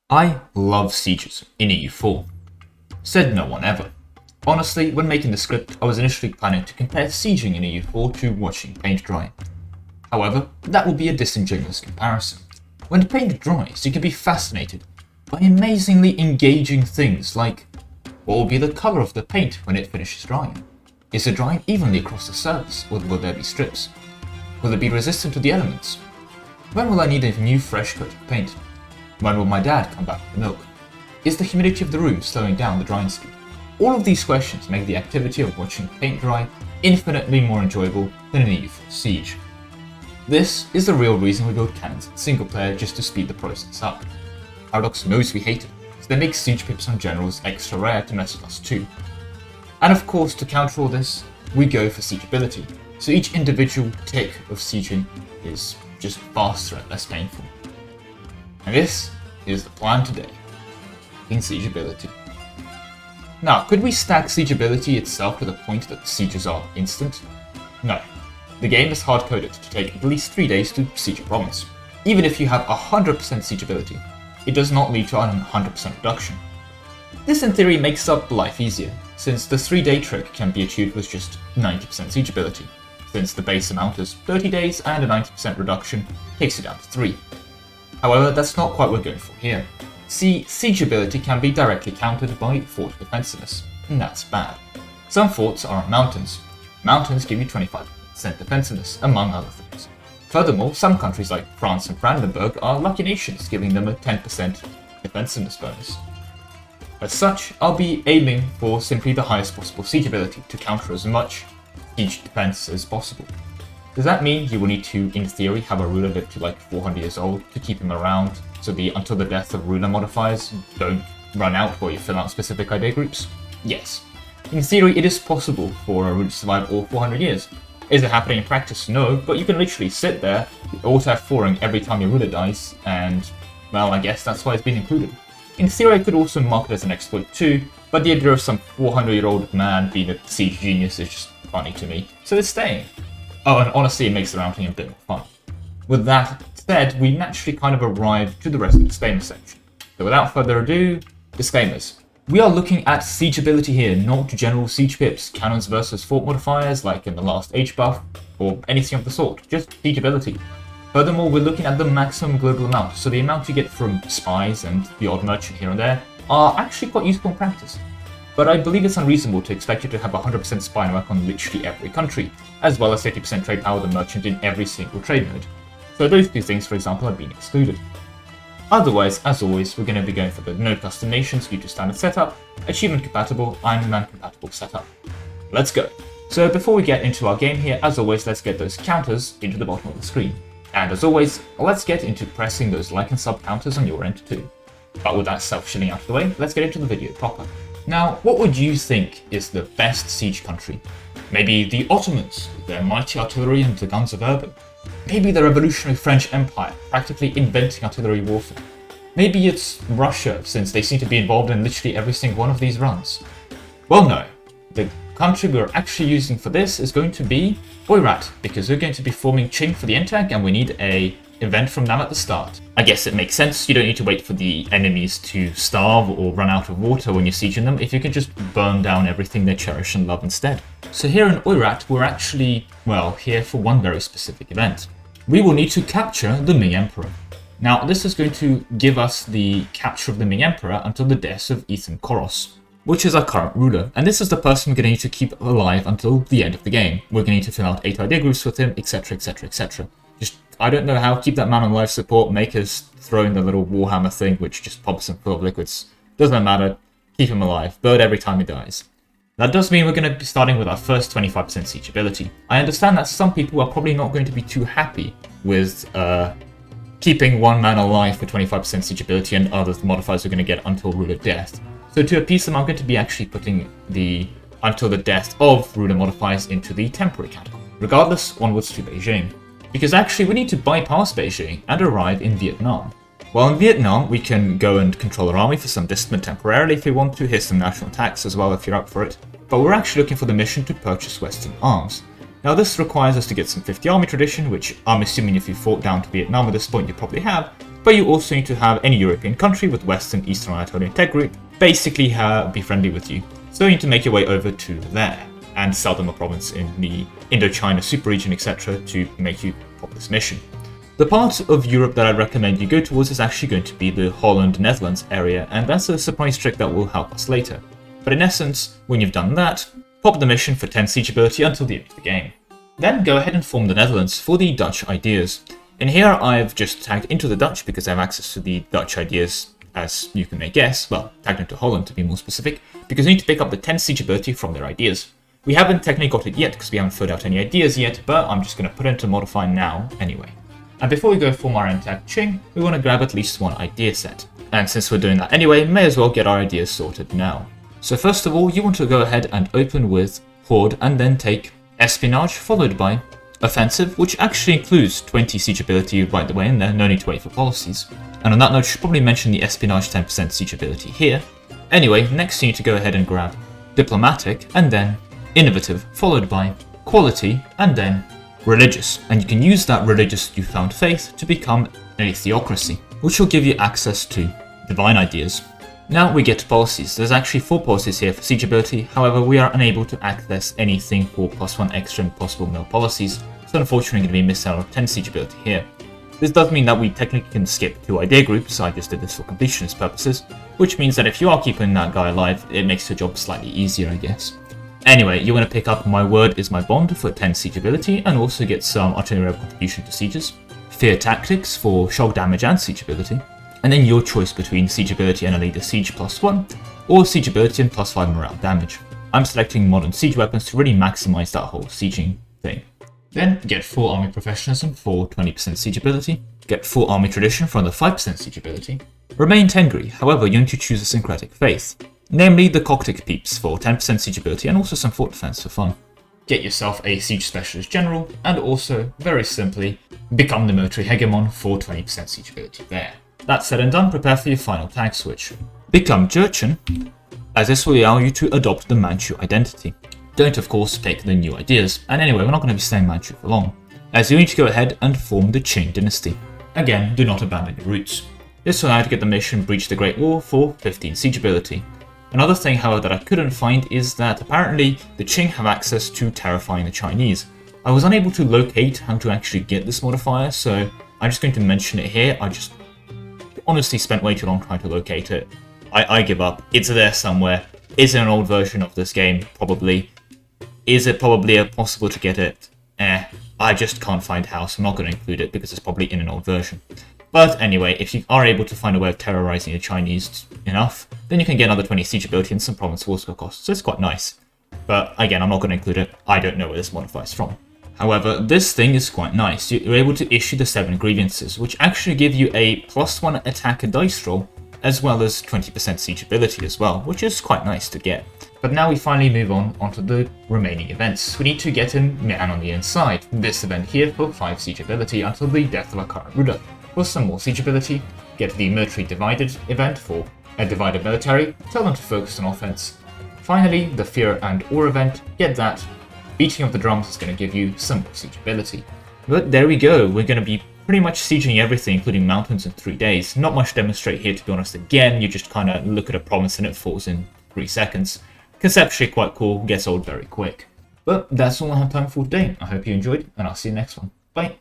I love sieges in EU4. Said no one ever. Honestly, when making the script, I was initially planning to compare sieging in EU4 to watching paint dry. However, that would be a disingenuous comparison. When paint dries, you can be fascinated by amazingly engaging things like, what will be the colour of the paint when it finishes drying? Is it drying evenly across the surface, or will there be strips? Will it be resistant to the elements? When will I need a new fresh coat of paint? When will my dad come back with the milk? Is the humidity of the room slowing down the drying speed? All of these questions make the activity of watching paint dry infinitely more enjoyable than an EU4 siege. This is the real reason we build cannons in single player, just to speed the process up. Paradox knows we hate it, so they make siege pips on generals extra rare to mess with us too. And of course, to counter all this, we go for siegeability, so each individual tick of sieging is just faster and less painful. And this is the plan today, in siegeability. Now, could we stack siegeability itself to the point that the sieges are instant? No. The game is hard-coded to take at least 3 days to siege a province. Even if you have 100% siegeability, it does not lead to a 100% reduction. This in theory makes up life easier, since the 3-day trick can be achieved with just 90% siegeability, since the base amount is 30 days and a 90% reduction takes it down to 3. However, that's not quite what we're going for here. See, siegeability can be directly countered by fort defensiveness, and that's bad. Some forts are on mountains. Mountains give you 25% defensiveness, among other things. Furthermore, some countries like France and Brandenburg are lucky nations, giving them a 10% defensiveness bonus. As such, I'll be aiming for simply the highest possible siegeability to counter as much siege defense as possible. Does that mean you will need to, in theory, have a ruler live to like 400 years old to keep him around, so the until the death of ruler modifiers don't run out while you fill out specific idea groups? Yes. In theory, it is possible for a ruler to survive all 400 years. Is it happening in practice? No, but you can literally sit there, auto-F4ing every time your ruler dies, and, well, I guess that's why it's been included. In theory, I could also mark it as an exploit too, but the idea of some 400-year-old man being a siege genius is just funny to me, so it's staying. Oh, and honestly, it makes the rounding a bit more fun. With that said, we naturally kind of arrive to the rest of the disclaimer section. So without further ado, disclaimers. We are looking at siegeability here, not general siege pips, cannons versus fort modifiers like in the last H buff, or anything of the sort, just siegeability. Furthermore, we're looking at the maximum global amount, so the amount you get from spies and the odd merchant here and there are actually quite useful in practice. But I believe it's unreasonable to expect you to have 100% spy network on literally every country, as well as 80% trade power with a merchant in every single trade node. So those two things, for example, have been excluded. Otherwise, as always, we're going to be going for the node custom nations due to standard setup, achievement compatible, ironman compatible setup. Let's go. So before we get into our game here, as always, let's get those counters into the bottom of the screen. And as always, let's get into pressing those like and sub counters on your end too. But with that self-shilling out of the way, let's get into the video proper. Now, what would you think is the best siege country? Maybe the Ottomans, with their mighty artillery and the guns of Urban. Maybe the revolutionary French Empire, practically inventing artillery warfare. Maybe it's Russia, since they seem to be involved in literally every single one of these runs. Well, no. The country we're actually using for this is going to be Eu4, because we're going to be forming Qing for the NTAG, and we need a event from them at the start. I guess it makes sense, you don't need to wait for the enemies to starve or run out of water when you're sieging them, if you can just burn down everything they cherish and love instead. So here in Eu4, we're actually, well, here for one very specific event. We will need to capture the Ming Emperor. Now, this is going to give us the capture of the Ming Emperor until the death of Ethan Koros, which is our current ruler, and this is the person we're going to need to keep alive until the end of the game. We're going to need to fill out 8 idea groups with him, etc, etc, etc. Just, I don't know how, keep that man on life support, make us throw in the little Warhammer thing, which just pops him full of liquids. Doesn't matter, keep him alive, bird every time he dies. That does mean we're going to be starting with our first 25% siegeability. I understand that some people are probably not going to be too happy with keeping one man alive for 25% siegeability and other modifiers we're going to get until ruler death. So to appease them, I'm going to be actually putting the until the death of ruler modifiers into the temporary category. Regardless, onwards to Beijing. Because actually we need to bypass Beijing and arrive in Vietnam. While in Vietnam, we can go and control our army for some discipline temporarily if we want to, hear some national tax as well if you're up for it. But we're actually looking for the mission to purchase Western arms. Now this requires us to get some 50 army tradition, which I'm assuming if you fought down to Vietnam at this point you probably have, but you also need to have any European country with Western Eastern Anatolian tech group basically be friendly with you. So you need to make your way over to there and sell them a province in the Indochina super region, etc. to make you pop this mission. The part of Europe that I'd recommend you go towards is actually going to be the Holland-Netherlands area, and that's a surprise trick that will help us later. But in essence, when you've done that, pop the mission for 10 siege ability until the end of the game. Then go ahead and form the Netherlands for the Dutch ideas. In here I've just tagged into the Dutch because I have access to the Dutch ideas, as you can may guess, well, tagged into Holland to be more specific, because you need to pick up the 10 siege ability from their ideas. We haven't technically got it yet because we haven't filled out any ideas yet, but I'm just going to put it into modify now anyway. And before we go form our intact Qing, we want to grab at least one idea set. And since we're doing that anyway, may as well get our ideas sorted now. So first of all, you want to go ahead and open with Horde and then take Espionage followed by Offensive, which actually includes 20 siege ability right the way in there, no need to wait for policies. And on that note, I should probably mention the Espionage 10% siege ability here. Anyway, next you need to go ahead and grab Diplomatic and then Innovative followed by Quality and then Religious. And you can use that religious newfound faith to become a theocracy, which will give you access to divine ideas. Now we get to policies. There's actually 4 policies here for siege ability, however we are unable to access anything for +1 extra and possible mill policies, so unfortunately going to be missing out on 10 siege ability here. This does mean that we technically can skip 2 idea groups, I just did this for completionist purposes, which means that if you are keeping that guy alive, it makes your job slightly easier, I guess. Anyway, you want to pick up My Word is My Bond for 10 siege ability, and also get some artillery contribution to sieges, Fear Tactics for shock damage and siege ability, and then your choice between siege ability and a leader siege +1, or siege ability and +5 morale damage. I'm selecting modern siege weapons to really maximize that whole sieging thing. Then get full army professionalism for 20% siege ability, get full army tradition for another 5% siege ability, remain Tengri, however you need to choose a syncretic faith, namely the Coptic peeps for 10% siege ability and also some fort defense for fun. Get yourself a siege specialist general, and also, very simply, become the military hegemon for 20% siege ability there. That said and done, prepare for your final tag switch. Become Jurchen, as this will allow you to adopt the Manchu identity. Don't of course pick the new ideas, and anyway we're not going to be staying Manchu for long, as you need to go ahead and form the Qing dynasty. Again, do not abandon your roots. This will allow you to get the mission Breach the Great Wall for 15 siege ability. Another thing however that I couldn't find is that apparently the Qing have access to terrifying the Chinese. I was unable to locate how to actually get this modifier, so I'm just going to mention it here. I just honestly spent way too long trying to locate it. I give up. It's there somewhere. Is it an old version of this game? Probably. Is it probably possible to get it? I just can't find how, so I'm not going to include it because it's probably in an old version. But anyway, if you are able to find a way of terrorizing the Chinese enough, then you can get another 20 siege ability and some province war score costs, so it's quite nice. But again, I'm not going to include it. I don't know where this modifier is from. However, this thing is quite nice. You're able to issue the 7 grievances, which actually give you a +1 attack dice roll, as well as 20% siege ability as well, which is quite nice to get. But now we finally move on onto the remaining events. We need to get in Man on the Inside, this event here for 5 siege ability until the death of Akara Ruda. For some more siege ability, get the Military Divided event for a divided military, tell them to focus on offense. Finally, the Fear and Awe event, get that. Beating of the Drums is going to give you some more siege ability. But there we go, we're going to be pretty much sieging everything, including mountains, in 3 days. Not much to demonstrate here, to be honest. Again, you just kind of look at a province and it falls in 3 seconds. Conceptually quite cool, gets old very quick. But that's all I have time for today. I hope you enjoyed, and I'll see you next one. Bye!